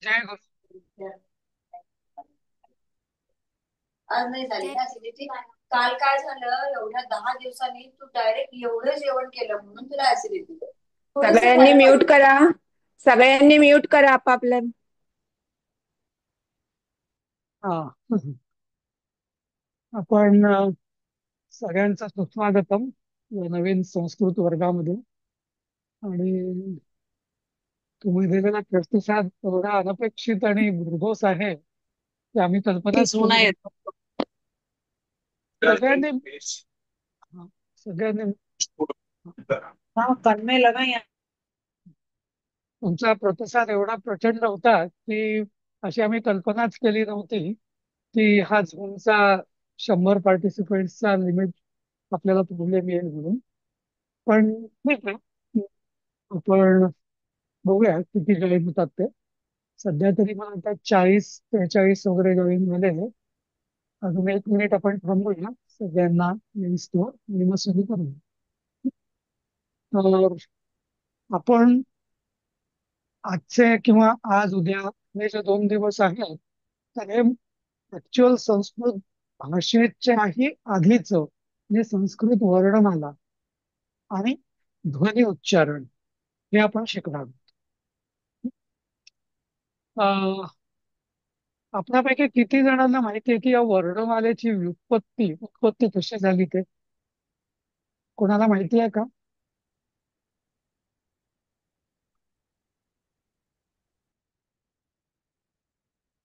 जय गुरु. आज नाही झाली जय ना ऍसिडिटी. काल काय झालं, एवढ्या 10 दिवसांनी तू डायरेक्ट एवढं जेवण केलं म्हणून तुला ऍसिडिटी. थोडस सगळ्यांनी खायला म्यूट पाहिजे. करा. सगळ्यांनी म्यूट करा आपापल्या. हा. आपण सगळ्यांचं सुस्वागतम या नवीन संस्कृत वर्गामध्ये. आणि तुम्ही दिलेला प्रतिसाद एवढा अनपेक्षित आणि भरघोस आहे की आम्ही कल्पनाच सुना केली है। नव्हती. सगळ्यांनी हा, सगळ्यांनी हाँ करने लगा यहाँ। तुमचा प्रतिसाद एवढा प्रचंड होता की अशी आम्ही कल्पनाच केली नव्हती की हा झूमचा 100 पार्टिसिपेंट्सचा लिमिट आपल्याला प्रॉब्लेम येईल म्हणून. पण ठीक आहे, आपण बघूया किती जॉईन होतात ते. सध्या तरी मला वाटतं 40-43 वगैरे जॉईन झाले. अजून 1 मिनिट आपण थांबूया सगळ्यांना येईस्तोवर आणि मग सुरू करूया. तर आपण आजचे किंवा आज उद्या हे जे 2 दिवस आहेत तर हे ऍक्च्युअल संस्कृत भाषेच्याही आधीच म्हणजे संस्कृत वर्णमाला आणि ध्वनी उच्चारण हे आपण शिकणार आहोत. अं, आपल्यापैकी किती जणांना माहिती आहे की या वर्णमालेची उत्पत्ती कशी झाली ते कोणाला माहिती आहे का?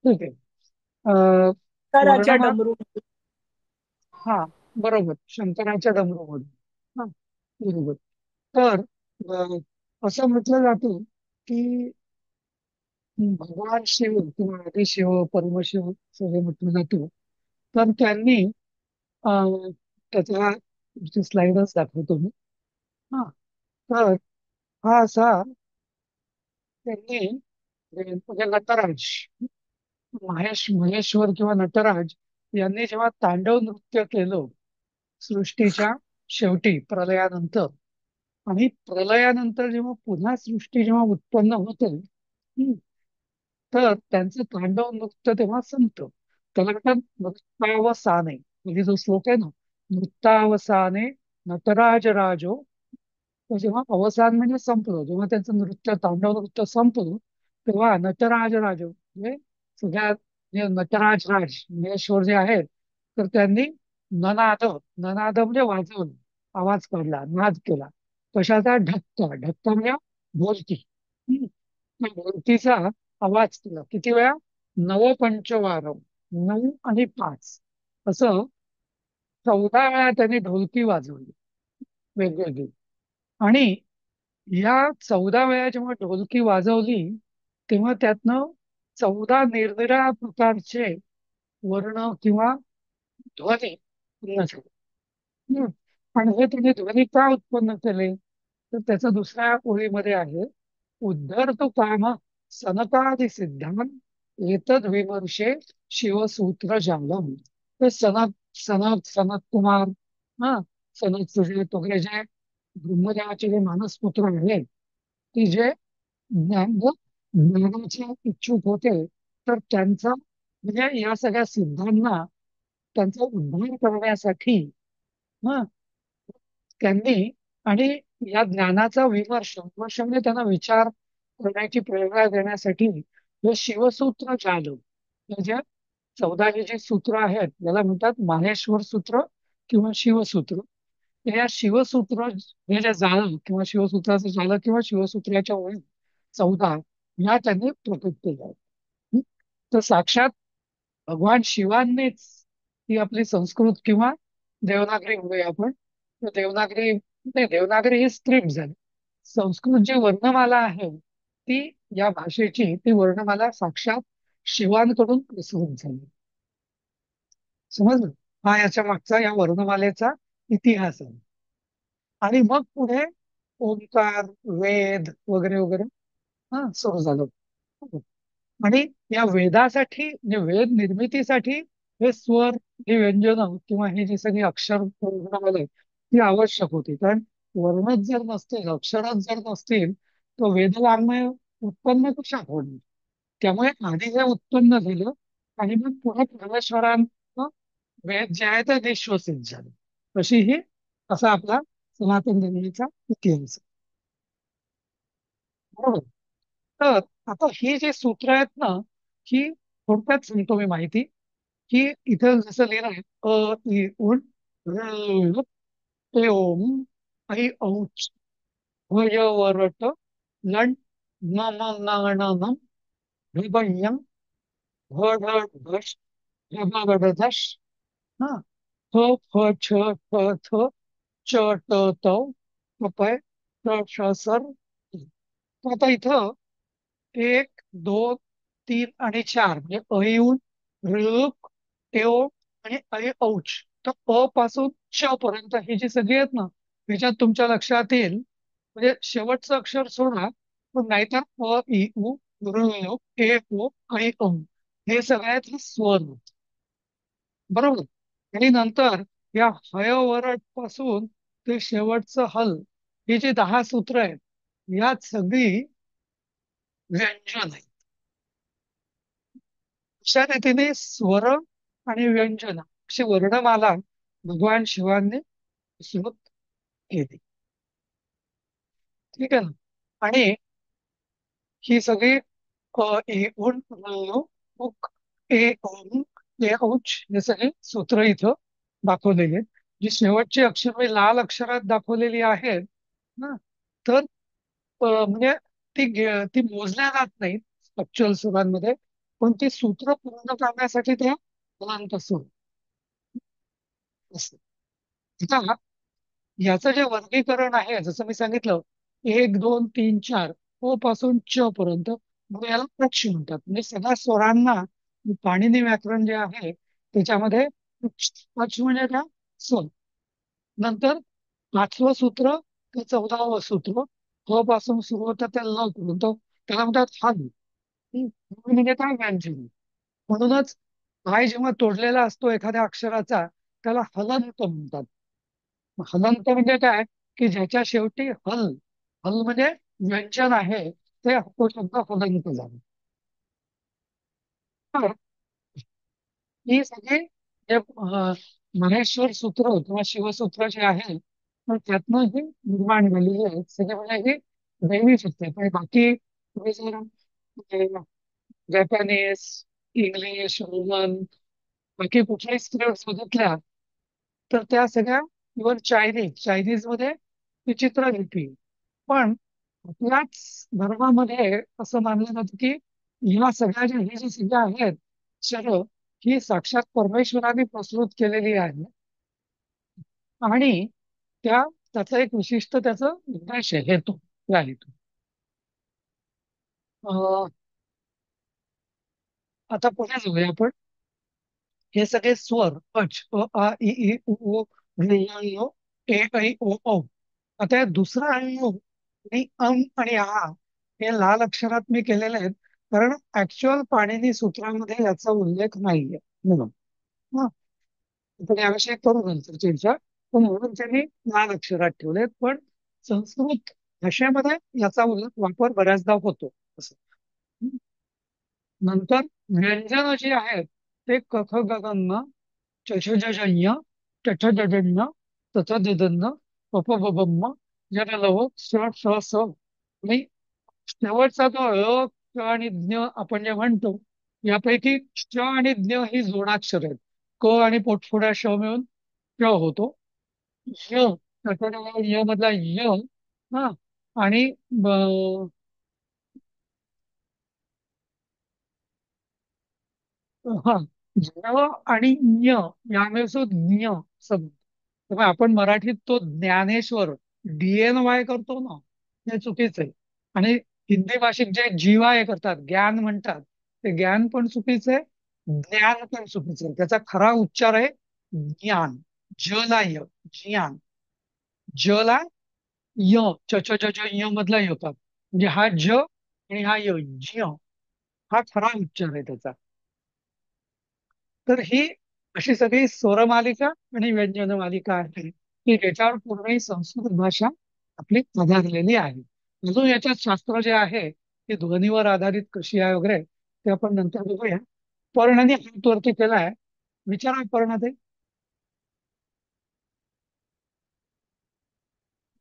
ठीक आहे. अं, कराच्या वर्णमा डमरू। हा, बरोबर, शंकराच्या डमरूमधून. हा, बरोबर. तर अं, असं म्हटलं जातं की भगवान शिव किंवा आदिशिव परमशिव असं जे म्हटलं जातं, तर त्यांनी अं, त्याच्या स्लाइडच दाखवतो मी. हा, तर हा असा त्यांनी म्हणजे नटराज महेश्वर किंवा नटराज यांनी जेव्हा तांडव नृत्य केलं सृष्टीच्या शेवटी प्रलयानंतर, आणि प्रलयानंतर जेव्हा पुन्हा सृष्टी जेव्हा उत्पन्न होते, तर त्यांचं तांडव नृत्य तेव्हा संपतं. त्याला म्हणतात नृत्यावसाने. म्हणजे जो श्लोक आहे ना, नृत्यावसाने नटराज राजो. तर जेव्हा अवसान म्हणजे संपलं, जेव्हा त्यांचं तांडव नृत्य संपलं, तेव्हा नटराज राजो म्हणजे सगळ्या जे नटराज महेश्वर जे आहेत, तर त्यांनी ननाद ननाद म्हणजे वाजवलं, आवाज काढला, नाद केला. कशाचा? ढक्का म्हणजे ढोलकी. हम्म. त्या ढोलकीचा आवाज केला किती वेळा? नवपंचवारम, 9 आणि 5 असं 14 वेळा त्यांनी ढोलकी वाजवली वेगवेगळी. आणि या 14 वेळा जेव्हा ढोलकी वाजवली, तेव्हा त्यातनं 14 निरनिराळ्या प्रकारचे वर्ण किंवा ध्वनी उत्पन्न झाले. हम्म. आणि हे त्यांनी ध्वनी का उत्पन्न केले, तर त्याचा दुसऱ्या ओळीमध्ये आहे, उद्धर्तु काम सनकादि सिद्धांत एतद विमर्शे शिवसूत्र जालम. ते सनत कुमार, हा, सनत सुजय वगैरे जे ब्रह्मदेवाचे जे मानसपुत्र आहेत, की जे ज्ञानाचे इच्छुक होते, तर त्यांचा म्हणजे या सगळ्या सिद्धांना त्यांचा उद्धार करण्यासाठी हं, त्यांनी आणि या ज्ञानाचा विमर्श म्हणजे त्यांना विचार करण्याची प्रेरणा देण्यासाठी हे शिवसूत्र चालू. म्हणजे 14 जी सूत्र आहेत याला म्हणतात माहेश्वर सूत्र किंवा शिवसूत्र. तर या शिवसूत्र हे जे जाळं किंवा शिवसूत्राचं जाळं किंवा शिवसूत्राच्या ओळी 14 या त्यांनी प्रकट केल्या आहेत. हं? तर साक्षात भगवान शिवांनीच ही आपली संस्कृत किंवा देवनागरी म्हणूया आपण, तर देवनागरी नाही, देवनागरी ही स्क्रिप्ट झाली. संस्कृत जी वर्णमाला आहे ती, या भाषेची ती वर्णमाला साक्षात शिवांकडून प्रसूत झाली. समजलं? हा याच्या मागचा या वर्णमालेचा इतिहास आहे. आणि मग पुढे ओंकार, वेद वगैरे वगैरे हा सुरू झालं. आणि या वेदासाठी म्हणजे वेद निर्मितीसाठी हे स्वर, ही व्यंजन किंवा ही जी सगळी अक्षर वर्णमाला ती आवश्यक होती. कारण वर्णच जर नसतील, अक्षरच जर नसतील, तर वेदवाङ्मय उत्पन्न कशा होईल? त्यामुळे आधी हे उत्पन्न झालं आणि मग पुढे परमेश्वरांचं वेद जे आहे ते निश्वसित झालं. अशी ही असा आपला सनातन धर्माचा इतिहास आहे. बरोबर. तर आता ही जी सूत्र आहेत ना, ही थोडक्यात सांगतो मी माहिती, की इथं जसं लिहिलं आहे इ उण ऋ, ए ओम ऐ औच वय वरट लण नम नाणनम भिबय्यम भडढश भबगडधश हा फ फ छ फ थ च ट तौ पपय ट श सर. तर आता इथं 1, 2, 3 आणि 4 म्हणजे ऐऊन ऋक एओ आणि ऐ औच. तर अ पासून च पर्यंत ही जी सगळी आहेत ना, ह्याच्यात तुमच्या लक्षात येईल म्हणजे शेवटचं अक्षर सोडा, पण नाहीतर अ इ उ ऋ ए ओ ऐ औ हे सगळ्यात हे स्वर. बरोबर. आणि नंतर या हयवरट पासून ते शेवटचं हल ही जी 10 सूत्र आहेत, यात सगळी व्यंजन आहेत. अशा रीतीने स्वर आणि व्यंजन अशी वर्णमाला भगवान शिवांनी सुरू केली. ठीक आहे ना. आणि ही सगळी ए उन उक ए ओम ए औच हे सगळे सूत्र इथं दाखवलेली आहेत. जी शेवटची अक्षर मी लाल अक्षरात दाखवलेली आहेत ना, तर म्हणजे ती मोजल्या जात नाहीत ऍक्च्युअल सुरांमध्ये, पण ती सूत्र पूर्ण करण्यासाठी त्या फलांत सूर असतं. आता याचं जे वर्गीकरण आहे जसं मी सांगितलं 1, 2, 3, 4 ओ पासून च पर्यंत म्हणजे याला पक्ष म्हणतात. म्हणजे सगळ्या स्वरांना पाणिनी व्याकरण जे आहे त्याच्यामध्ये पक्ष म्हणजे काय स्वर. नंतर 5वं सूत्र ते 14वं सूत्र ह पासून सुरू होतं ते ल पर्यंत त्याला म्हणतात हल. म्हणजे काय व्यंजन. म्हणूनच पाय जेव्हा तोडलेला असतो एखाद्या अक्षराचा त्याला हलंत म्हणतात. हलंत म्हणजे काय की ज्याच्या शेवटी हल हल म्हणजे व्यंजन आहे ते तो शब्द हलंत झाला. तर ही सगळी जे महेश्वर सूत्र किंवा शिवसूत्र जे आहे तर त्यातनं ही निर्माण झालेली आहेत सगळे म्हणजे ही दैवी सूत्र आहे. पण बाकी तुम्ही जर जपानीज इंग्लिश रोमन बाकी कुठल्याही स्क्रिप्ट बघितल्या तर त्या सगळ्या इव्हन चायनीज मध्ये विचित्र लिपी. पण आपल्याच धर्मामध्ये असं मानलं जातं की ह्या सगळ्या ज्या ही जी सगळ्या आहेत अक्षरं ही साक्षात परमेश्वराने प्रस्तुत केलेली आहे. आणि त्याचा एक विशिष्ट त्याचा उद्देश आहे हेतू त्या हेतू. अं, आता पुढे जाऊया आपण. हे सगळे स्वर अच अ आ इ ई उ ऊ ऋ ळ ए ऐ ओ औ. आता या दुसरा आणि उ आणि आणि आ हे लाल अक्षरात मी केलेले आहेत कारण ऍक्च्युअल पाणिनी सूत्रामध्ये याचा उल्लेख नाहीये म्हणून. हा. आपण याविषयी करू नंतर चर्चा. पण म्हणून त्यांनी लाल अक्षरात ठेवलेत. पण संस्कृत भाषेमध्ये याचा उल्लेख वापर बऱ्याचदा होतो असं. नंतर व्यंजन जी आहेत ते कख गगन चषजन्य टठजन्य तथदिदन्न पपबब्म जनलव स स स. आणि शेवटचा जो अ क आणि ज्ञ आपण जे म्हणतो यापैकी च आणि ज्ञ ही जोडाक्षर आहेत. क आणि पोटफोड्या श मिळून च होतो. य य मधला य हा आणि हा ज्ञ आणि ज्ञ यामुळे जो ज्ञ शब्द तेव्हा आपण मराठीत तो ज्ञानेश्वर DNY करतो ना हे चुकीचं आहे. आणि हिंदी भाषिक जे GY करतात ज्ञान म्हणतात ते ज्ञान पण चुकीचं आहे. ज्ञान पण चुकीचं आहे. त्याचा खरा उच्चार आहे ज्ञान. ज ला य ज्ञान. ज ला य च च च च य मधला येतात म्हणजे हा ज आणि हा य ज्ञ हा खरा उच्चार आहे त्याचा. तर ही अशी सगळी स्वरमालिका आणि व्यंजन मालिका आहे की ज्याच्यावर पूर्ण संस्कृत भाषा आपली आधारलेली आहे. अजून याच्यात शास्त्र जे आहे ते ध्वनीवर आधारित कशी आहे वगैरे ते आपण नंतर बघूया. पर्णाने हात वरती केलाय. विचारा पर्ण ते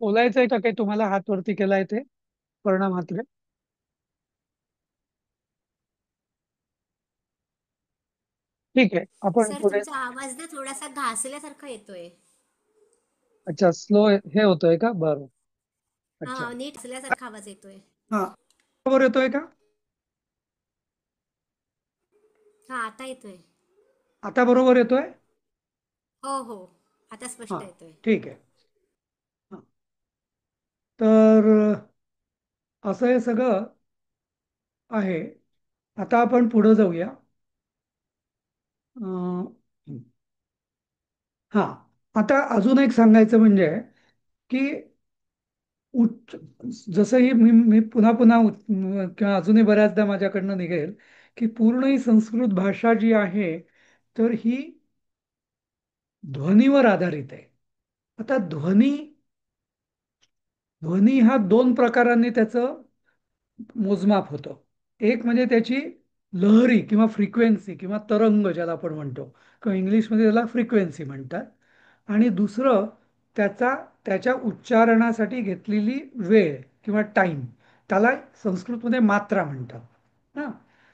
बोलायचंय का काही तुम्हाला? हात वरती केलाय ते पर्ण मात्र. ठीक आहे, आपण सर पुढे. तुमचा आवाज ना थोडासा घासल्यासारखा येतोय. अच्छा, स्लो हे होतोय का? बरं. हा अच्छा. नीट असल्यासारखा आवाज येतोय. हा, बरोबर येतोय का? हा आता येतोय. आता बरोबर येतोय? हो हो आता हा, स्पष्ट येतोय. ठीक आहे. हा. तर असं हे सगळं आहे. आता आपण पुढे जाऊया. अं, हा, आता अजून एक सांगायचं म्हणजे की उच्च, जसं ही मी पुन्हा पुन्हा किंवा अजूनही बऱ्याचदा माझ्याकडनं निघेल की पूर्ण ही संस्कृत भाषा जी आहे तर ही ध्वनीवर आधारित आहे. आता ध्वनी हा दोन प्रकारांनी त्याचं मोजमाप होतं. एक म्हणजे त्याची लहरी किंवा फ्रिक्वेन्सी किंवा तरंग ज्याला आपण म्हणतो, किंवा इंग्लिशमध्ये त्याला फ्रिक्वेन्सी म्हणतात. आणि दुसरं त्याचा त्याच्या उच्चारणासाठी घेतलेली वेळ किंवा टाईम, त्याला संस्कृतमध्ये मात्रा म्हणतात. हां,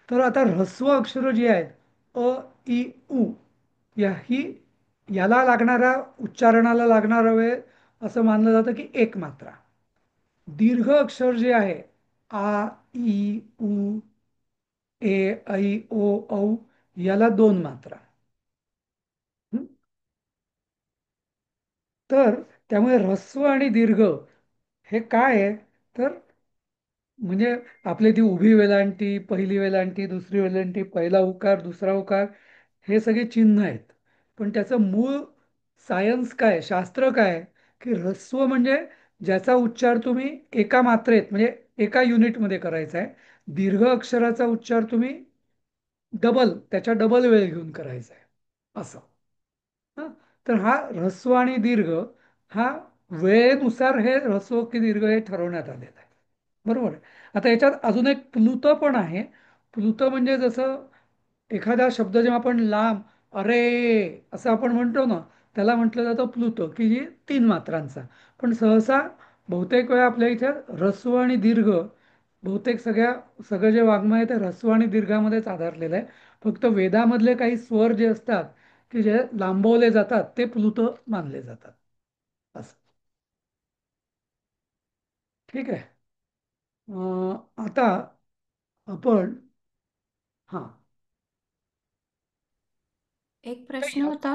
तर आता ऱ्हस्व अक्षरं जी आहेत अ, इ, उ, ही याला लागणारा उच्चारणाला लागणारा वेळ असं मानलं जातं की एक मात्रा. दीर्घ अक्षर जे आहे आ, इ, उ, ए, ऐ, ओ, औ, याला दोन मात्रा. हं? तर त्यामुळे ऱ्हस्व आणि दीर्घ हे काय आहे? तर म्हणजे आपली ती उभी वेलांटी, पहिली वेलांटी, दुसरी वेलांटी, पहिला उकार, दुसरा उकार, हे सगळे चिन्ह आहेत. पण त्याचं मूळ सायन्स काय, शास्त्र काय, की ऱ्हस्व म्हणजे ज्याचा उच्चार तुम्ही एका मात्रेत म्हणजे एका युनिटमध्ये करायचा आहे. दीर्घ अक्षराचा उच्चार तुम्ही त्याच्या डबल वेळ घेऊन करायचा आहे, असं. हं? तर हा ऱ्हस्व आणि दीर्घ हा वेळेनुसार हे ऱ्हस्व की दीर्घ हे ठरवण्यात आलेलं आहे. बरोबर आहे. आता याच्यात अजून एक प्लुत पण आहे. प्लुत म्हणजे जसं एखादा शब्द जेव्हा आपण लांब अरे असं आपण म्हणतो ना, त्याला म्हटलं जातं प्लुत, की जी तीन मात्रांचा. पण सहसा बहुतेक वेळा आपल्या इथे ऱ्हस्व आणि दीर्घ बहुतेक सगळं जे वाङ्मय आहे ते ऱ्हस्व आणि दीर्घामध्येच आधारलेलं आहे. फक्त वेदामधले काही स्वर जे असतात की जे लांबवले जातात ते प्लुत मानले जातात, असं. ठीक आहे. आता आपण, हा, एक प्रश्न काही होता.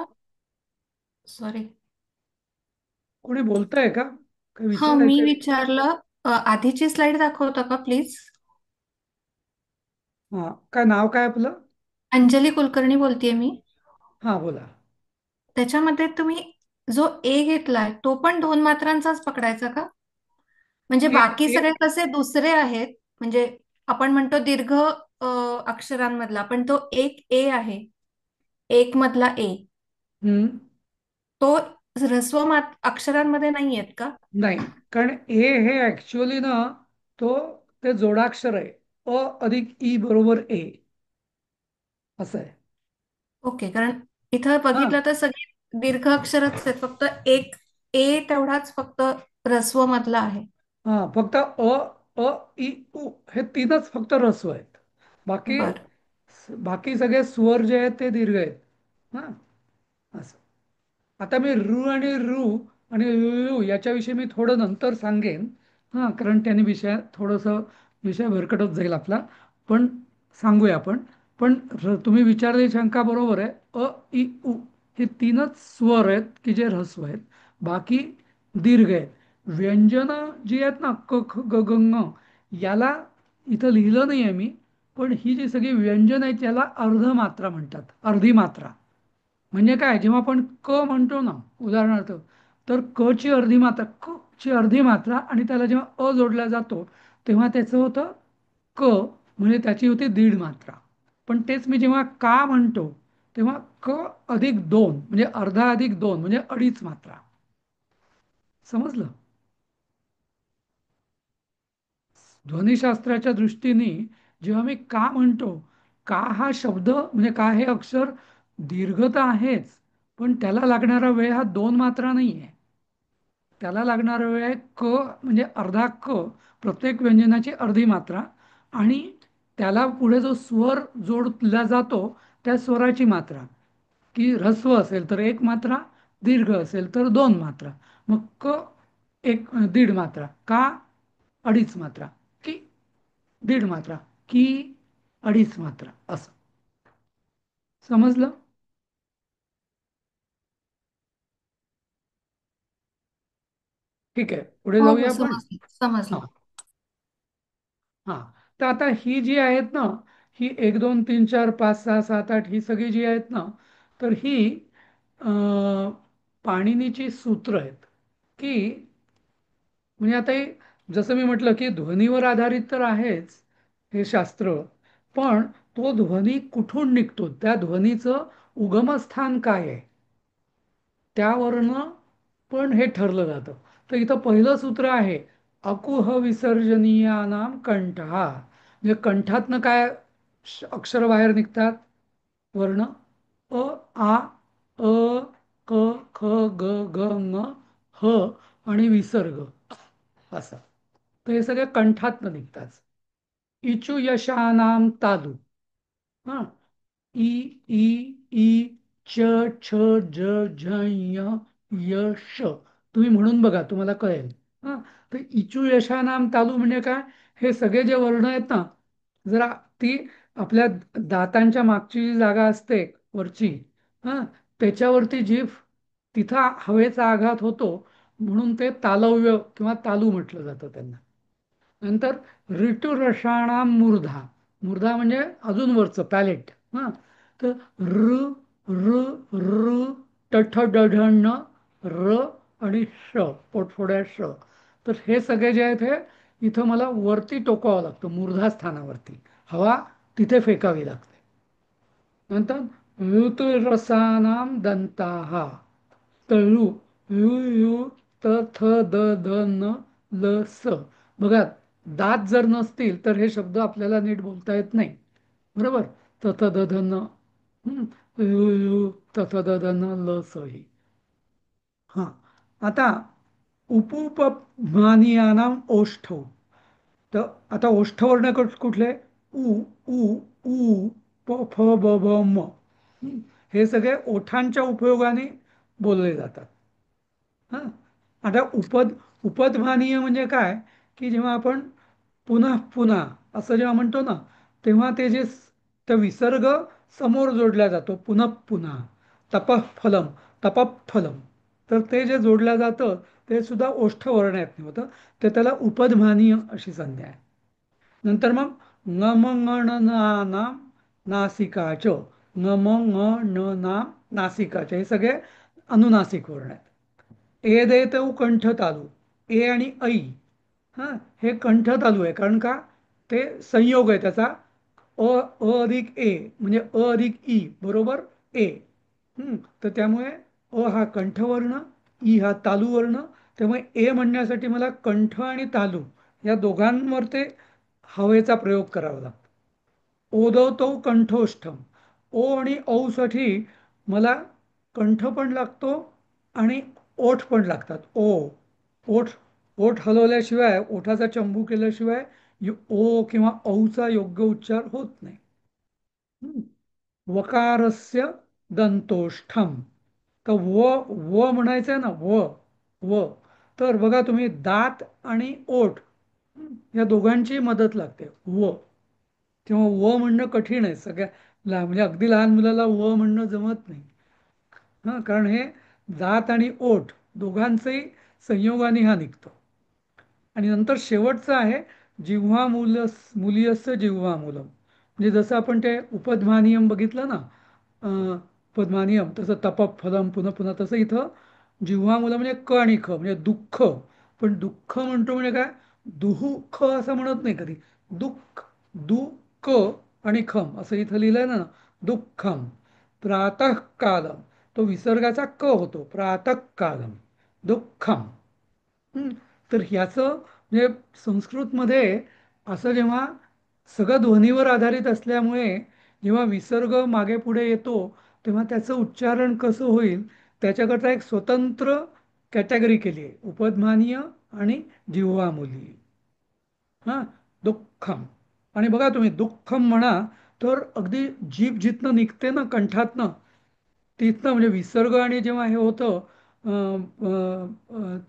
सॉरी. कोणी बोलतंय का? काही हा मी विचारायचंय? विचारलं, आधीची स्लाइड दाखवता का प्लीज? हा, काय नाव काय आपलं? अंजली कुलकर्णी बोलतेय मी. हा, बोला. त्याच्यामध्ये तुम्ही जो ए घेतलाय तो पण दोन मात्रांचाच पकडायचा का? म्हणजे ए बाकी ए सगळे कसे दुसरे आहेत, म्हणजे आपण म्हणतो दीर्घ अक्षरांमधला, पण तो एक ए आहे, एक मधला ए, हम्म. तो ह्रस्व अक्षरांमध्ये नाही आहेत का? नाही, कारण ए हे ऍक्च्युअली ना तो ते जोडाक्षर आहे. अ अधिक ई बरोबर ए, असं आहे. ओके, कारण इथं हा, बघितलं तर सगळे दीर्घ अक्षरच आहेत, फक्त एक ए तेवढाच फक्त ह्रस्व मधला आहे. हा, फक्त अ, अ, ई, उ हे तीनच फक्त ऱ्हस्व आहेत. बाकी बर. बाकी सगळे स्वर जे आहेत ते दीर्घ आहेत. हा, असं. आता मी रू आणि रू आणि यू याच्याविषयी मी थोडं नंतर सांगेन. हां, कारण त्याने थोडंसं विषय भरकटत जाईल आपला. पण सांगूया आपण. पण तुम्ही विचारलेली शंका बरोबर आहे. अ, इ, उ हे तीनच स्वर आहेत की जे ऱ्हस्व आहेत. बाकी दीर्घ आहेत. व्यंजनं जी आहेत ना, क, ख, ग, ग, ङ, याला इथं लिहिलं नाही आहे मी. पण ही जी सगळी व्यंजन आहेत याला अर्धमात्रा म्हणतात, अर्धी मात्रा. म्हणजे काय, जेव्हा आपण क म्हणतो ना उदाहरणार्थ, तर क ची अर्धी मात्रा, क ची अर्धी मात्रा, आणि त्याला जेव्हा अ जोडला जातो तेव्हा त्याचं होतं क, म्हणजे त्याची होती दीड मात्रा. पण तेच मी जेव्हा का म्हणतो तेव्हा क अधिक दोन म्हणजे अर्धा अधिक दोन म्हणजे अडीच मात्रा. समजलं? ध्वनिशास्त्राच्या दृष्टीने जेव्हा मी का म्हणतो का हा शब्द म्हणजे का हे अक्षर दीर्घ तर आहेच, पण त्याला लागणारा वेळ हा दोन मात्रा नाही आहे. त्याला लागणारा वेळ आहे क म्हणजे अर्धा क, प्रत्येक व्यंजनाची अर्धी मात्रा, आणि त्याला पुढे जो स्वर जोडला जातो त्या स्वराची मात्रा. की ऱ्हस्व असेल तर एक मात्रा, दीर्घ असेल तर दोन मात्रा. मग क एक दीड मात्रा, का अडीच मात्रा, की दीड मात्रा, की अडीच मात्रा, असं. समजलं? ठीक आहे, पुढे हो हो, जाऊया आपण. समजलं समजलं. हा. हा. तर आता ही जी आहेत ना, ही एक दोन तीन चार पाच सहा सात आठ ही सगळी जी आहेत ना, तर ही पाणिनीची सूत्र आहेत. की म्हणजे आता हे जसं मी म्हटलं की ध्वनीवर आधारित तर आहेच हे शास्त्र, पण तो ध्वनी कुठून निघतो, त्या ध्वनीचं उगमस्थान काय आहे, त्यावरनं पण हे ठरलं जातं. तर इथं पहिलं सूत्र आहे अकुह विसर्जनीयानाम कंठहा. म्हणजे कंठातनं काय अक्षर बाहेर निघतात, वर्ण अ, आ, अ, क, ख, ग, घ, ङ, ह आणि विसर्ग, असं. तर हे सगळे कंठातनं निघतात. इचू यशानाम तालु. हा. ई, ई, ई, च, छ, ज, झ, य, य, श. तुम्ही म्हणून बघा, तुम्हाला कळेल. हा. तर इचू यशानाम तालू म्हणजे काय, हे सगळे जे वर्ण आहेत ना, जरा ती आपल्या दातांच्या मागची जी जागा असते वरची, हा, त्याच्यावरती जीभ, तिथं हवेचा आघात होतो, म्हणून ते तालव्य किंवा तालू म्हटलं जातं त्यांना. नंतर ऋतुरषाणाम मूर्धा. मूर्धा म्हणजे अजून वरचं पॅलेट. हा. तर र, र, र, टठ डढण र आणि श, पोटफोड्या श. तर हे सगळे जे आहेत हे इथं मला वरती टोकावं लागतं, मूर्धा स्थानावरती हवा तिथे फेकावी लागते. नंतर ऋतुरसानाम दंताहा. तळू, यु यु त थ द ध न ल स. बघा, दात जर नसतील तर हे शब्द आपल्याला नीट बोलता येत नाही, बरोबर. तथ द ध न, यु यु तथ द ध न ल स ही. हा. आता उपमानियानाम ओष्ठौ. तर आता ओष्ठवर्ण कुठले, उ, उ, ऊ, प, फ, ब, भ, म. हे सगळे ओठांच्या उपयोगाने बोलले जातात. हा. आता उपध्मानीय म्हणजे काय, की जेव्हा आपण पुन्हा पुन्हा असं जेव्हा म्हणतो ना, तेव्हा ते जे त्या विसर्ग समोर जोडला जातो, पुन्हा पुन्हा, तपः फलम, तपः फलम. तर ते जे जोडलं जातं ते सुद्धा ओष्ठवर्णातून होतं, ते त्याला उपध्मानीय अशी संज्ञा आहे. नंतर मग ngम ngण नाम नासिकाच, ngम ng न नाम नासिकाच, हे सगळे अनुनासिक वर्ण आहेत. ए देत कंठ तालू, ए आणि ऐ, हा, हे कंठ तालू आहे. कारण का, ते संयोग आहे त्याचा. अ, अ अधिक ए म्हणजे अ अधिक ई बरोबर ए. तर त्यामुळे अ हा कंठवर्ण, ई हा तालुवर्ण. त्यामुळे ए म्हणण्यासाठी मला कंठ आणि तालू या दोघांवर ते हवेचा प्रयोग करावा लागतो. ओदवतो कंठोष्ठम. ओ आणि औ साठी मला कंठ पण लागतो आणि ओठ पण लागतात. ओठ, ओठ हलवल्याशिवाय, ओठाचा चंबू केल्याशिवाय ओ किंवा औचा योग्य उच्चार होत नाही. हम्म. वकारस्य दंतोष्ठम. तर व म्हणायचंय ना, व तर बघा तुम्ही, दात आणि ओठ या दोघांची मदत लागते व. तेव्हा व म्हणणं कठीण आहे सगळ्या म्हणजे अगदी लहान मुलाला व म्हणणं जमत नाही. हा, कारण हे दात आणि ओठ दोघांचंही संयोगाने हा निघतो. आणि नंतर शेवटचं आहे जिव्हा मूलियस्य जिव्हा मूलम. म्हणजे जसं आपण ते उपध्मानियम बघितलं ना, उपध्मानियम, तसं तप फलम पुन्हा पुन्हा, तसं इथं जिव्हा मूलम म्हणजे क आणि ख म्हणजे दुःख. पण दुःख म्हणतो म्हणजे काय, दुःख असं म्हणत नाही कधी. दुःख, दुःख आणि खम असं इथं लिहिलंय ना, दुःखम. प्रातःकालम, तो विसर्गाचा क होतो, प्रातःकालम दुःखम. तर ह्याचं म्हणजे संस्कृतमध्ये असं जेव्हा सगळं ध्वनीवर आधारित असल्यामुळे जेव्हा विसर्ग मागे पुढे येतो तेव्हा त्याचं उच्चारण कसं होईल त्याच्याकरता एक स्वतंत्र कॅटेगरी केली आहे, उपध्मानीय आणि जिव्हामूलीय. हा, दुःखम. आणि बघा तुम्ही दुःखम म्हणा तर अगदी जीभ जिथनं निघते ना कंठातनं, तिथनं म्हणजे विसर्ग आणि जेव्हा हे होतं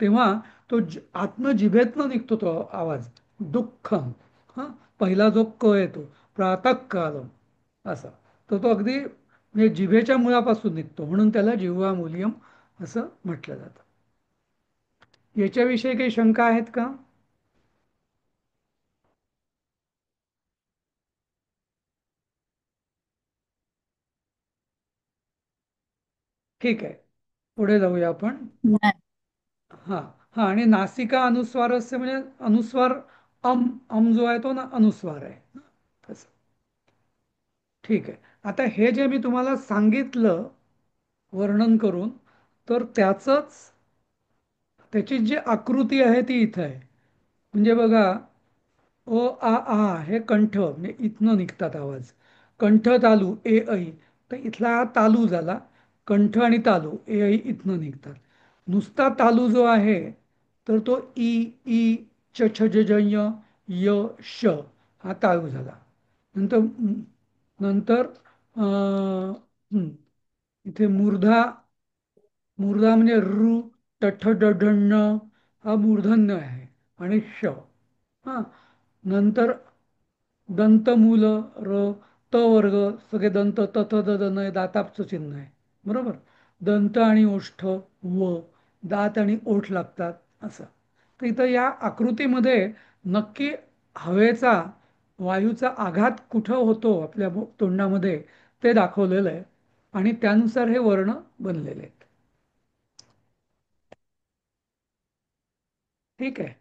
तेव्हा तो आतनं जिभेतनं निघतो तो आवाज, दुःखम. हा, पहिला जो क येतो प्रातःकालम असा, तर तो अगदी म्हणजे जिभेच्या मुळापासून निघतो म्हणून त्याला जिव्हामूल्यम असं म्हटलं जातं. याच्याविषयी काही शंका आहेत का? ठीक आहे, पुढे जाऊया आपण. नाही. हा, हा, आणि नासिका अनुस्वारस्य म्हणजे अनुस्वार अम जो आहे तो ना अनुस्वार आहे तसं. ठीक आहे. आता हे जे मी तुम्हाला सांगितलं वर्णन करून, तर त्याची जी आकृती आहे ती इथं आहे. म्हणजे बघा, आ हे कंठ म्हणजे इथनं निघतात आवाज. कंठ तालू ए ऐ, तर इथला हा तालू झाला. कंठ आणि तालू ए ऐ इथनं निघतात. नुसता तालू जो आहे तर तो ई छ छ ज ज य श हा तालू झाला. नंतर नंतर हं, इथे मूर्धा, मूर्धा म्हणजे रू टठ डढण हा मूर्धन्य आहे आणि श. हा, नंतर दंतमूल र, त वर्ग सगळे दंत तथ ददन आहे, दातापचं चिन्ह आहे. बरोबर. दंत आणि ओष्ठ व, दात आणि ओठ लागतात असं. तर इथं या आकृतीमध्ये नक्की हवेचा, वायूचा आघात कुठं होतो आपल्या तोंडामध्ये ते दाखवलेलं आहे आणि त्यानुसार हे वर्ण बनलेले आहेत. ठीक आहे.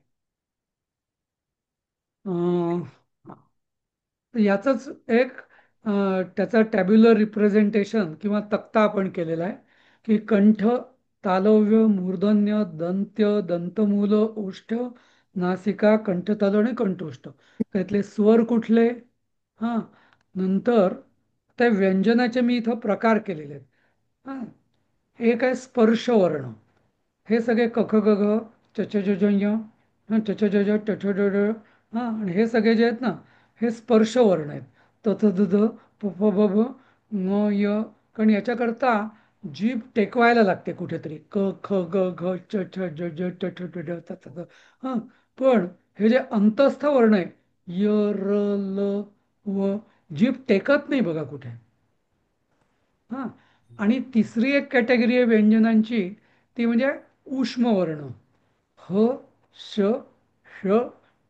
अं, तर याचंच एक त्याचा टॅब्युलर रिप्रेझेंटेशन किंवा तक्ता आपण केलेला आहे की कंठ, तालव्य, मूर्धन्य, दंत्य, दंतमूल, ओष्ठ, नासिका, कंठतालु आणि कंठोष्ठ. त्यातले स्वर कुठले? हां, नंतर त्या व्यंजनाचे मी इथं प्रकार केलेले आहेत. हां, एक आहे स्पर्शवर्ण. हे सगळे क ख ग घ च छ ज झ ञ च छ ज झ ट ठ ड ढ. हां, आणि हे सगळे जे आहेत ना हे स्पर्शवर्ण आहेत. त थ द ध प फ ब भ म य. कारण याच्याकरता जीभ टेकवायला लागते कुठेतरी, क ख ग घ च छ ज झ ट ठ ड ढ त थ द. हां, पण हे जे अंतस्थ वर्ण आहे य र ल व, जीभ टेकत नाही बघा कुठे. हां, आणि तिसरी एक कॅटेगरी आहे व्यंजनांची, ती म्हणजे उष्म वर्ण. ह, श, ष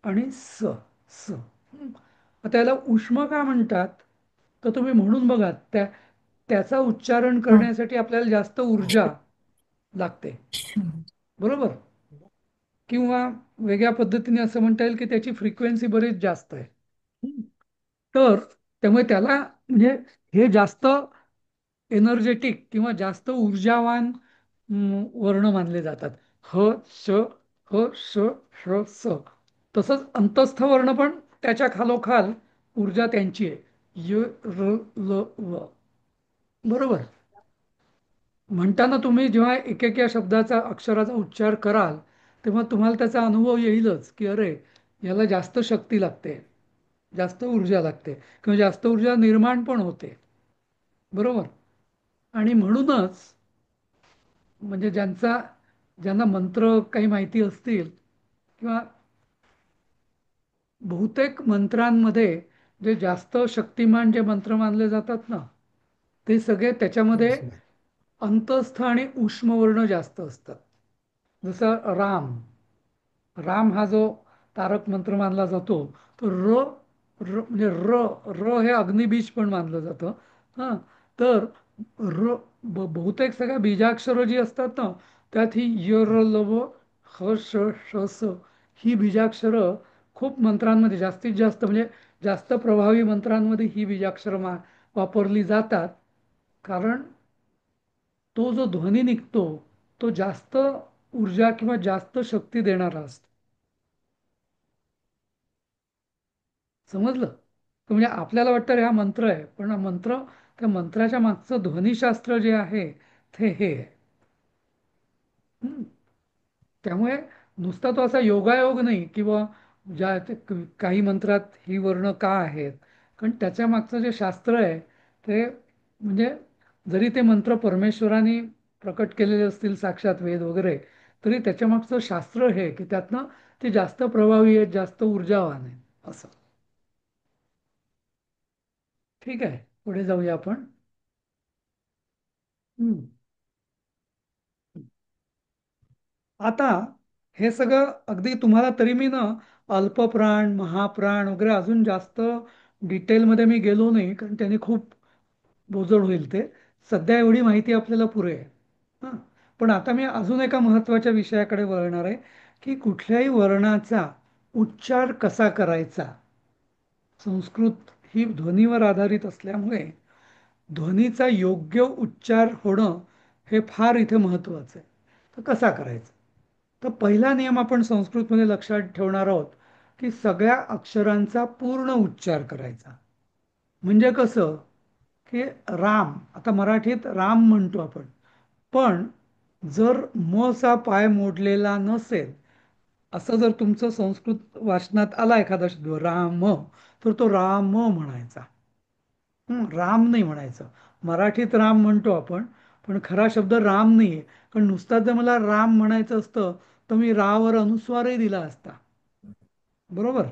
आणि स. स. आता याला उष्म का म्हणतात? तर तुम्ही म्हणून बघा, त्याचा उच्चारण करण्यासाठी आपल्याला जास्त ऊर्जा लागते. बरोबर. किंवा वेगळ्या पद्धतीने असं म्हणता येईल की त्याची फ्रिक्वेन्सी बरीच जास्त आहे. तर त्यामुळे त्याला म्हणजे हे जास्त एनर्जेटिक किंवा जास्त ऊर्जावान वर्ण मानले जातात. ह, श, ह, श, श, स. तसंच अंतस्थ वर्ण पण त्याच्या खालोखाल ऊर्जा त्यांची आहे. य, र, ल, व. बरोबर. म्हणताना तुम्ही जेव्हा एकेका शब्दाचा अक्षराचा उच्चार कराल तेव्हा तुम्हाला त्याचा अनुभव येईलच की अरे याला जास्त शक्ती लागते, जास्त ऊर्जा लागते किंवा जास्त ऊर्जा निर्माण पण होते. बरोबर. आणि म्हणूनच म्हणजे ज्यांना मंत्र काही माहिती असतील किंवा बहुतेक मंत्रांमध्ये जे जास्त शक्तिमान जे मंत्र मानले जातात ना ते सगळे त्याच्यामध्ये अंतस्थ आणि उष्म वर्ण जास्त असतात. जसं राम, राम हा जो तारक मंत्र मानला जातो तो र, म्हणजे र, र हे अग्निबीज पण मानलं जातं. हां, तर बहुतेक सगळ्या बीजाक्षरं जी असतात ना त्यात ही य र ल व ह श ष स ही बीजाक्षरं खूप मंत्रांमध्ये जास्तीत जास्त म्हणजे जास्त प्रभावी मंत्रांमध्ये ही बीजाक्षरं वापरली जातात. कारण तो जो ध्वनी निघतो तो जास्त ऊर्जा किंवा जास्त शक्ती देणारा असतो. समजलं? तर म्हणजे आपल्याला वाटतं रे हा मंत्र आहे, पण हा मंत्र, त्या मंत्राच्या मागचं ध्वनिशास्त्र जे आहे ते हे आहे. हं. त्यामुळे नुसता तो असा योगायोग नाही किंवा काही मंत्रात ही वर्ण का आहेत, कारण त्याच्या मागचं जे शास्त्र आहे ते म्हणजे जरी ते मंत्र परमेश्वराने प्रकट केलेले असतील साक्षात वेद वगैरे, तरी त्याच्या मागचं शास्त्र हे की त्यातनं ते जास्त प्रभावी आहेत, जास्त ऊर्जावान आहेत असं. ठीक आहे, पुढे जाऊया आपण. हम्म. आता हे सगळं अगदी तुम्हाला तरी मी ना अल्पप्राण महाप्राण वगैरे अजून जास्त डिटेलमध्ये मी गेलो नाही, कारण त्याने खूप बोजड होईल ते. सध्या एवढी माहिती आपल्याला पुरे आहे. हां. पण आता मी अजून एका महत्त्वाच्या विषयाकडे वळणार आहे, की कुठल्याही वर्णाचा उच्चार कसा करायचा. संस्कृत ही ध्वनीवर आधारित असल्यामुळे ध्वनीचा योग्य उच्चार होणं हे फार इथे महत्त्वाचं आहे. तर कसा करायचा? तर पहिला नियम आपण संस्कृतमध्ये लक्षात ठेवणार आहोत, की सगळ्या अक्षरांचा पूर्ण उच्चार करायचा. म्हणजे कसं, की राम, आता मराठीत राम म्हणतो आपण, पण जर म चा पाय मोडलेला नसेल, असं जर तुमचं संस्कृत वाचनात आला एखादा शब्द राम, तर तो राम म्हणायचा. राम नाही म्हणायचं. मराठीत राम म्हणतो आपण, पण खरा शब्द राम नाहीये. कारण नुसताच जर मला राम म्हणायचं असतं तर मी रावर अनुस्वारही दिला असता. बरोबर.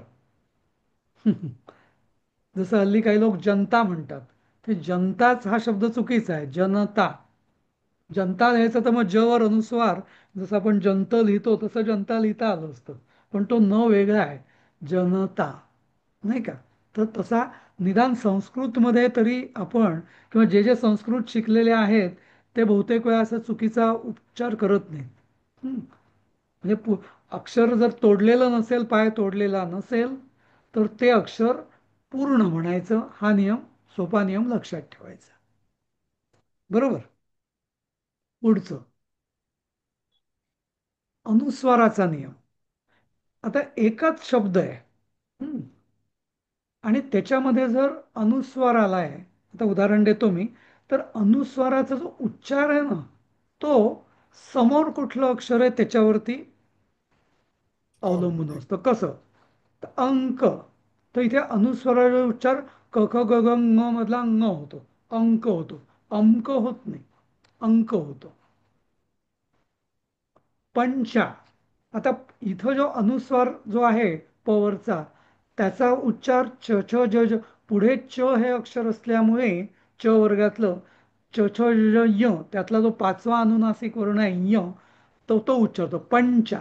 जसं हल्ली काही लोक जनता म्हणतात, ते जनताच हा शब्द चुकीचा आहे. जनता, जनता लिहायचं तर मग ज वर अनुस्वार, जसं आपण जंत लिहितो तसं जनता लिहिता आलं असतं, पण तो न वेगळा आहे, जनता, नाही का. तर तसा निदान संस्कृतमध्ये तरी आपण किंवा जे जे संस्कृत शिकलेले आहेत ते बहुतेक वेळा असा चुकीचा उच्चार करत नाहीत. म्हणजे अक्षर जर तोडलेलं नसेल, पाय तोडलेला नसेल, तर ते अक्षर पूर्ण म्हणायचं. हा नियम, सोपा नियम लक्षात ठेवायचा. बरोबर. पुढचं अनुस्वाराचा नियम. आता एकच शब्द आहे, हं, आणि त्याच्यामध्ये जर अनुस्वार आलाय, आता उदाहरण देतो मी, तर अनुस्वाराचा जो उच्चार आहे ना, तो समोर कुठलं अक्षर आहे त्याच्यावरती अवलंबून असतं. कसं, तर अंक, तर इथे अनुस्वाराचा उच्चार क ख ग घ ङ मधला ङ होतो, अंक होतो, अंक होत नाही, अंक होतो. पंचा, आता इथं जो अनुस्वार जो आहे प वरचा, त्याचा उच्चार छ छ ज ज, पुढे च हे अक्षर असल्यामुळे च वर्गातलं च छ ज ज य, त्यातला जो पाचवा अनुनासिक वर्ण आहे य, तो तो उच्चारतो पंचा.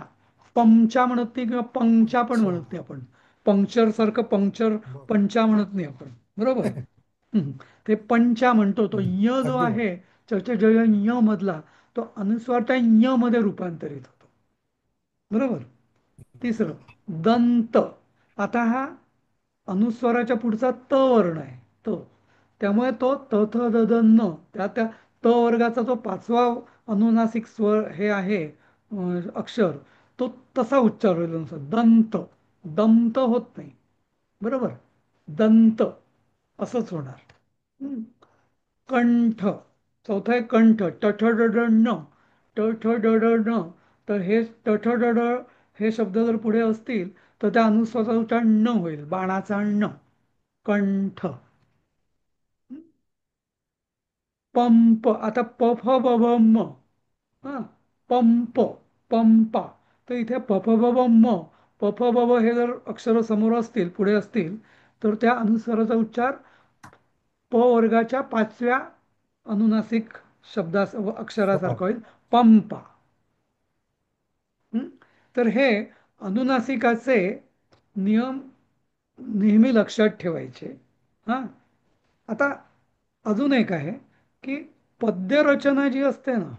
पंचा म्हणत नाही किंवा पंचा पण अच्छा. म्हणत नाही आपण. पंक्चर सारखं पंक्चर बर. पंचा म्हणत नाही आपण. बरोबर. हं. ते पंचा म्हणतो. तो य जो अगदी आहे बरोबर. च छ ज य य मधला, तो अनुस्वार त्या य मध्ये रूपांतरित होतो. बरोबर. तिसरं दंत. आता हा अनुस्वाराच्या पुढचा त वर्ण आहे, त, त्यामुळे तो त थ द द न, त्या त्या त वर्गाचा जो पाचवा अनुनासिक स्वर हे आहे, अक्षर, तो तसा उच्चार होईल अनुसार दंत. दंत होत नाही. बरोबर. दंत असंच होणार. हं. कंठ, चौथा आहे कंठ, टठ ड ड न, टठ ड ड न, तर हे टठ ड ड हे शब्द जर पुढे असतील तर त्या अनुस्वाराचा उच्चार न होईल, बाणाचा न, कंठ. पंप, आता प फ ब भ म, हा, पंप, पंपा, तर इथे प फ ब भ म, प फ ब भ हे जर अक्षर समोर असतील, पुढे असतील, तर त्या अनुस्वाराचा उच्चार प वर्गाच्या पाचव्या अनुनासिक शब्दा अक्षरासारखं होईल, पंपा. हं? तर हे अनुनासिकाचे नियम नेहमी लक्षात ठेवायचे. हा. आता अजून एक आहे, की पद्यरचना जी असते ना,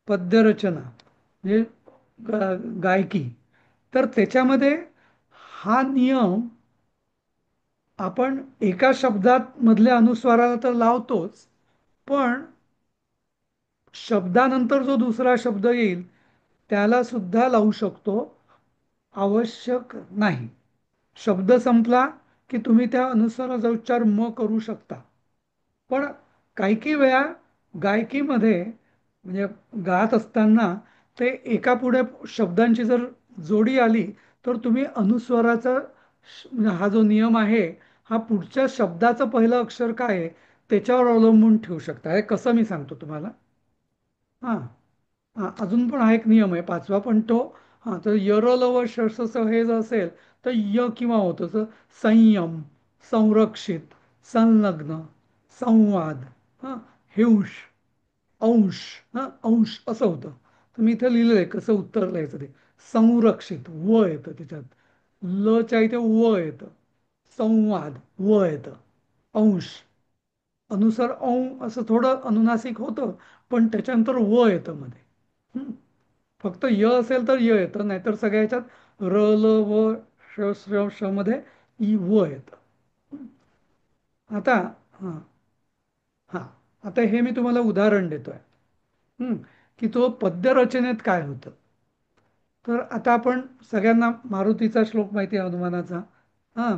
पद्यरचना म्हणजे गायकी, तर त्याच्यामध्ये हा नियम आपण एका शब्दात मधल्या अनुस्वाराला तर लावतोच, पण शब्दानंतर जो दुसरा शब्द येईल त्याला सुद्धा लावू शकतो. आवश्यक नाही. शब्द संपला की तुम्ही त्या अनुस्वाराचा उच्चार म करू शकता. पण काही काही वेळा गायकीमध्ये म्हणजे गात असताना ते एका पुढे शब्दांची जर जोडी आली तर तुम्ही अनुस्वाराचा म्हणजे हा जो नियम आहे हा पुढच्या शब्दाचं पहिलं अक्षर काय आहे त्याच्यावर अवलंबून ठेवू शकता. हे कसं मी सांगतो तुम्हाला. हां हां अजून पण हा एक नियम आहे पाचवा पण तो हां तर यरलव शस हे जर असेल तर य किंवा होतं तर संयम, संरक्षित, संलग्न, संवाद, हां हिंश, अंश, हां अंश असं होतं. तर मी इथं लिहिलंय कसं उत्तर द्यायचं ते. संरक्षित व येतं त्याच्यात, लच्या इथे व येतं, संवाद व येतं, अंश अनुसार असं थोडं अनुनासिक होतं पण त्याच्यानंतर व येतं मध्ये. हं. फक्त य असेल तर य येतं नाहीतर सगळ्या ह्याच्यात र ल व श मध्ये ई व येतं. आता हां हां आता हे मी तुम्हाला उदाहरण देतोय. हं, की तो पद्यरचनेत काय होतं. तर आता आपण सगळ्यांना मारुतीचा श्लोक माहिती आहे हनुमानाचा. हा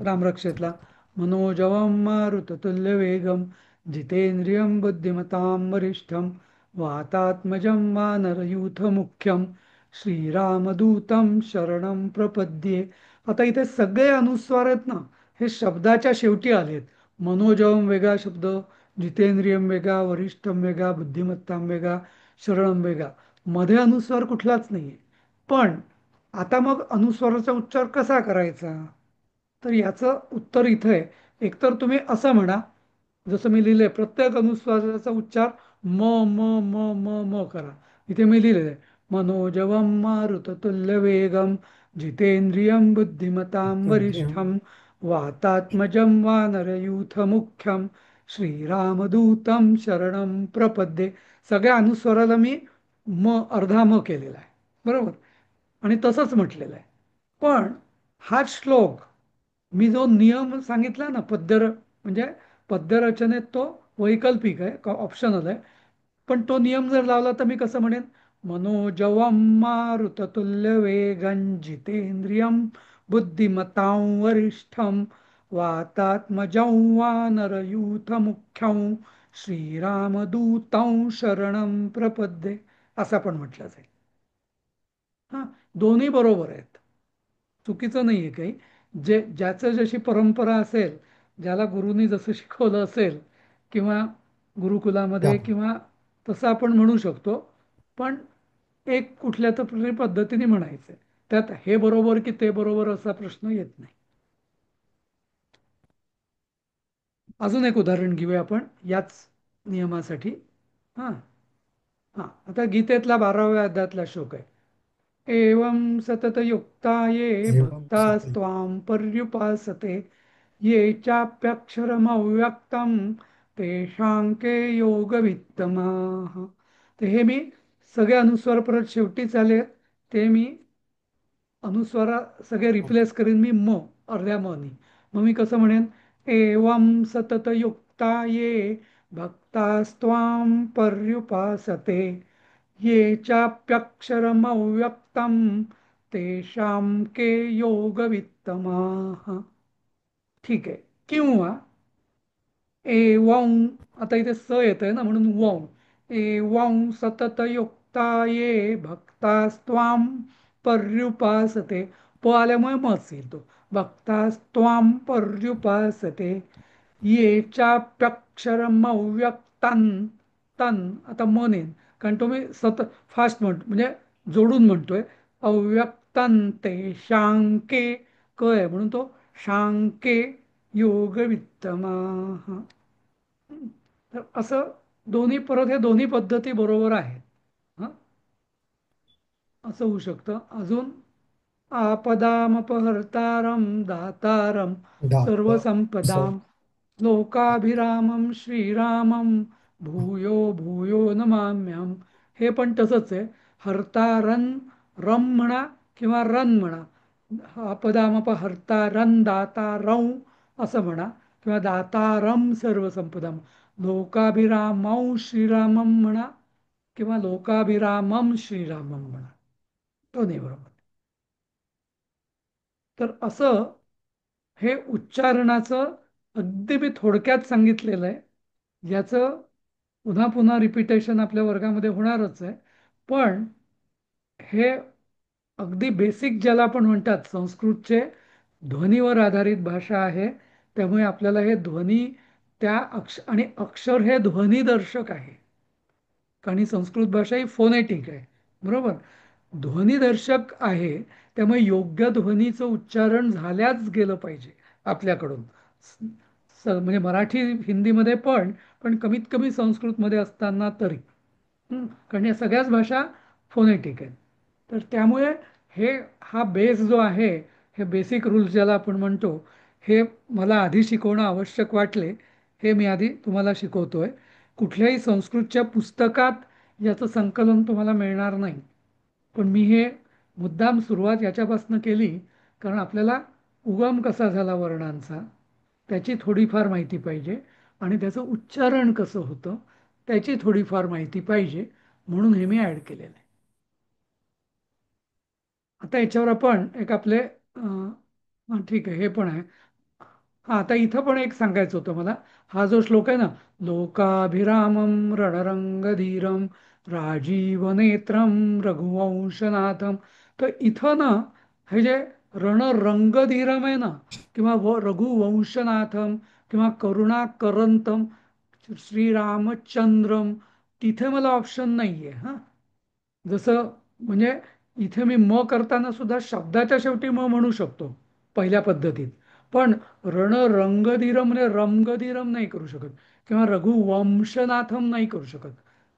रामरक्षेतला मनोजवं मारुततुल्यवेगं जितेंद्रियं बुद्धिमतां वरिष्ठं वातात्मजं वानरयूथमुख्यं श्रीरामदूतं शरणं प्रपद्ये. आता इथे सगळे अनुस्वार आहेत ना हे शब्दाच्या शेवटी आलेत. मनोजवम वेगळा शब्द, जितेंद्रियम वेगळा, वरिष्ठम वेगळा, बुद्धिमत्ताम वेगळा, शरणम वेगळा. मध्ये अनुस्वार कुठलाच नाहीये. पण आता मग अनुस्वाराचा उच्चार कसा करायचा. तर याचं उत्तर इथं आहे. एकतर तुम्ही असं म्हणा जसं मी लिहिलंय प्रत्येक अनुस्वाराचा उच्चार म म म म म करा. इथे मी लिहिलेलं आहे मनोजवं मारुततुल्यवेगं जितेंद्रियं बुद्धिमतां वरिष्ठं वातात्मजं वानरयूथमुख्यं श्रीरामदूतं शरणं प्रपद्ये. सगळ्या अनुस्वाराला मी अर्धा म केलेला आहे बरोबर आणि तसंच म्हटलेलं आहे. पण हा श्लोक मी जो नियम सांगितला ना म्हणजे पद्यरचनेत तो वैकल्पिक आहे ऑप्शनल आहे. पण तो नियम जर लावला तर मी कसं म्हणेन मनोजवं मारुततुल्य वेगं जितेंद्रियं बुद्धिमतां वरिष्ठं वातात्मजं वानरयूथमुख्यं श्रीरामदूतं शरणं प्रपद्ये असं पण म्हटलं जाईल. हा दोन्ही बरोबर आहेत. चुकीचं नाहीये काही. ज्याचं जशी परंपरा असेल ज्याला गुरुनी जसं शिकवलं असेल किंवा गुरुकुलामध्ये किंवा तसं आपण म्हणू शकतो. पण एक कुठल्या तरी पद्धतीने म्हणायचंय. त्यात हे बरोबर की ते बरोबर असा प्रश्न येत नाही. अजून एक उदाहरण घेऊया आपण याच नियमासाठी. हा हा आता गीतेतला 12व्या अध्यायातला श्लोक आहे. एवं सततयुक्ता ये भक्तास्त्वां पर्युपासते ये चाप्यक्षरमव्यक्तं तेषां के योगवित्तमाः. तर हे मी सगळे अनुस्वार परत शेवटीच आले ते मी अनुस्वारा सगळे रिप्लेस करीन मी अर्ध्या नी. मग मी कसं म्हणेन एवं सततयुक्ता ये भक्तास्त्वां पर्युपासते ये चाप्यक्षरमव्यक्तं तेषां के योगवित्तमाः. ठीक आहे. किंवा एवं आता इथे स येत आहे ना म्हणून वं एवं सततयुक्ता ये भक्तास्त्वां पर्युपासते. आल्यामुळे मच येईल तो भक्तास्त्वां पर्युपासते ये चाप्यक्षरम अव्यक्तान तन आता मन येईन कारण तो मी फास्ट म्हणतो म्हणजे जोडून म्हणतोय अव्यक्तांते शांके क आहे म्हणून तो शांके योग वित्तमा. तर असं दोन्ही परत हे दोन्ही पद्धती बरोबर आहेत. हं? असं होऊ शकतं. अजून आपदामपहर्तारं दातारं सर्वसंपदां लोकाभिरामं श्रीरामं भूयो भूयो नमाम्यहम्. हे पण तसंच आहे. हर्ता रम म्हणा किंवा रन म्हणा. आपदामपहर्ता रन दाता असं म्हणा किंवा दातारम सर्वसंपदाम लोकाभिरामं श्रीरामम म्हणा किंवा लोकाभिरामम श्रीरामम म्हणा. तो नाही बरोबर. तर असं हे उच्चारणाचं अगदी मी थोडक्यात सांगितलेलं आहे. याचं पुन्हा पुन्हा रिपिटेशन आपल्या वर्गामध्ये होणारच आहे. पण हे अगदी बेसिक ज्याला आपण म्हणतात, संस्कृतचे ध्वनीवर आधारित भाषा आहे. त्यामुळे आपल्याला हे ध्वनी त्या आणि अक्षर हे ध्वनिदर्शक आहे. कारण ही संस्कृत भाषा ही फोनेटिक आहे, बरोबर. ध्वनिदर्शक आहे. त्यामुळे योग्य ध्वनीचं उच्चारण झाल्याच गेलं पाहिजे आपल्याकडून. म्हणजे मराठी हिंदीमध्ये पण कमीत कमी संस्कृतमध्ये असताना तरी. कारण या सगळ्याच भाषा फोनेटिक आहेत. तर त्यामुळे हे हा बेस जो आहे, हे बेसिक रूल्स ज्याला आपण म्हणतो, हे मला आधी शिकवणं आवश्यक वाटले. हे मी आधी तुम्हाला शिकवतोय. कुठल्याही संस्कृतच्या पुस्तकात याचं संकलन तुम्हाला मिळणार नाही. पण मी हे मुद्दाम सुरुवात याच्यापासून केली, कारण आपल्याला उगम कसा झाला वर्णांचा त्याची थोडीफार माहिती पाहिजे, आणि त्याचं उच्चारण कसं होतं त्याची थोडीफार माहिती पाहिजे, म्हणून हे मी ॲड केलेलं आहे. आता याच्यावर आपण एक आपले ठीक आहे, हे पण आहे. हा, आता इथं पण एक सांगायचं होतं मला. हा जो श्लोक आहे ना, लोकाभिरामम रणरंगधीरम राजीवनेत्रम रघुवंशनाथम, तर इथं ना हे जे रणरंगधीरम आहे ना, किंवा रघुवंशनाथम, किंवा करुणाकरंतम श्रीरामचंद्रम, तिथे मला ऑप्शन नाही आहे. हां, जसं म्हणजे इथे मी म करताना सुद्धा शब्दाच्या शेवटी म म्हणू शकतो पहिल्या पद्धतीत. पण रणरंगधीरम म्हणजे रंगधीरम नाही करू शकत, किंवा रघुवंशनाथम नाही करू शकत,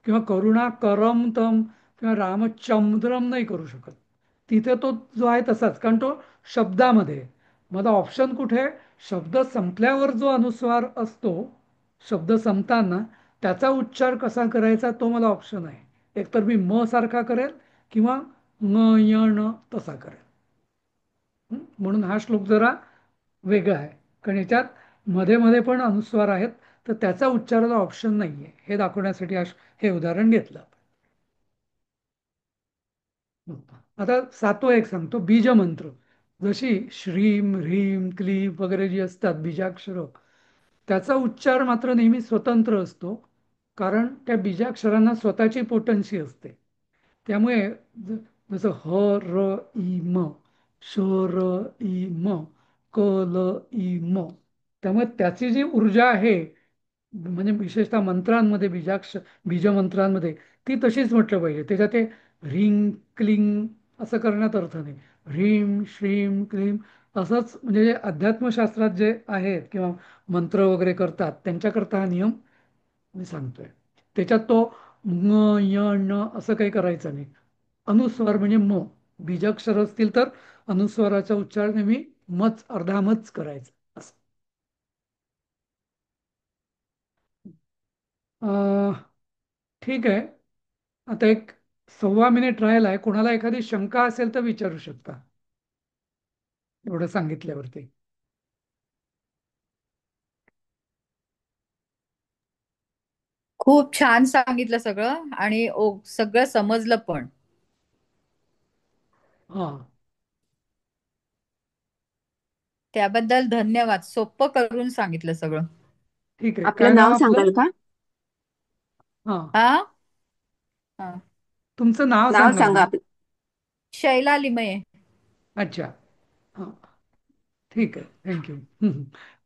किंवा करुणा करमतम किंवा रामचंद्रम नाही करू शकत. तिथे तो जो आहे तसाच, कारण तो शब्दामध्ये आहे. माझा ऑप्शन कुठे आहे? शब्द संपल्यावर जो अनुस्वार असतो, शब्द संपताना त्याचा उच्चार कसा करायचा तो मला ऑप्शन आहे. एकतर मी म सारखा करेल किंवा न य न तसा करेल. म्हणून हा श्लोक जरा वेगळा आहे, कारण याच्यात मध्ये मध्ये पण अनुस्वार आहेत. तर त्याचा उच्चाराला ऑप्शन नाही आहे, हे दाखवण्यासाठी हे उदाहरण घेतलं. आता सातवं एक सांगतो, बीज मंत्र. जशी श्रीम ह्रीम क्लीम वगैरे जी असतात बीजाक्षरं, त्याचा उच्चार मात्र नेहमी स्वतंत्र असतो, कारण त्या बीजाक्षरांना स्वतःची पोटन्सी असते. त्यामुळे जसं ह र ई म, श र ई म, क ल ई म, त्यामुळे त्याची जी ऊर्जा आहे, म्हणजे विशेषतः मंत्रांमध्ये बीजमंत्रांमध्ये ती तशीच म्हटलं पाहिजे. त्याच्यात ते ह्रीं क्लिंग असं करण्यात अर्थ नाही. ह्रीम श्रीम क्लीम असंच, म्हणजे जे अध्यात्मशास्त्रात जे आहेत किंवा मंत्र वगैरे करतात त्यांच्याकरता हा नियम मी सांगतोय. त्याच्यात तो ङ य ण असं काही करायचं नाही. अनुस्वार म्हणजे म, बीजाक्षर असतील तर अनुस्वाराचा उच्चार नेहमी मच, अर्धा मच करायचा असं. ठीक आहे. आता एक 1.25 मिनिट राहिला आहे. कोणाला एखादी शंका असेल तर विचारू शकता एवढं सांगितल्यावरती. खूप छान सांगितलं सगळं आणि सगळं समजलं पण. हा, त्याबद्दल धन्यवाद. सोपं करून सांगितलं सगळं. ठीक आहे. काय आपलं नाव नाव आपलं? सांगाल का? हा, हा हा. तुमचं नाव नाव सांगा सांगा आधी. आपलं. शैला लिमये. अच्छा, हां, ठीक आहे, थँक्यू.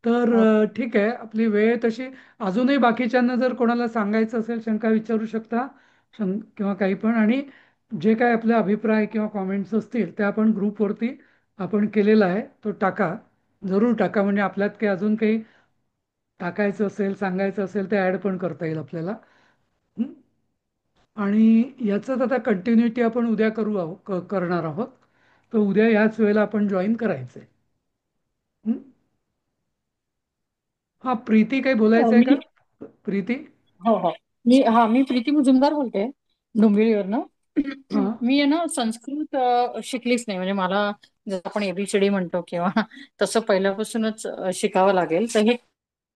तर हो. ठीक आहे, आपली वेळ तशी. अजूनही बाकीच्यांना जर कोणाला सांगायचं असेल, शंका विचारू शकता, किंवा काही पण. आणि जे काय आपले अभिप्राय किंवा कॉमेंट्स असतील ते आपण ग्रुपवरती आपण केलेला आहे तो टाका, जरूर टाका. म्हणजे आपल्यात काही अजून काही टाकायचं असेल, सांगायचं असेल ते ॲड पण करता येईल आपल्याला. हं? आणि याचंच आता कंटिन्युटी आपण उद्या करणार आहोत. तर उद्या याच वेळेला आपण जॉईन करायचंय. हा, प्रीती काही बोलायचं आहे का? मी प्रीती. हो हो मी प्रीती मुजुमदार बोलते डोंबिवलीवरनं. हा, मी आहे ना संस्कृत शिकलीच नाही, म्हणजे मला जर आपण एबीसीडी म्हणतो किंवा तसं पहिल्यापासूनच शिकावं लागेल, तर हे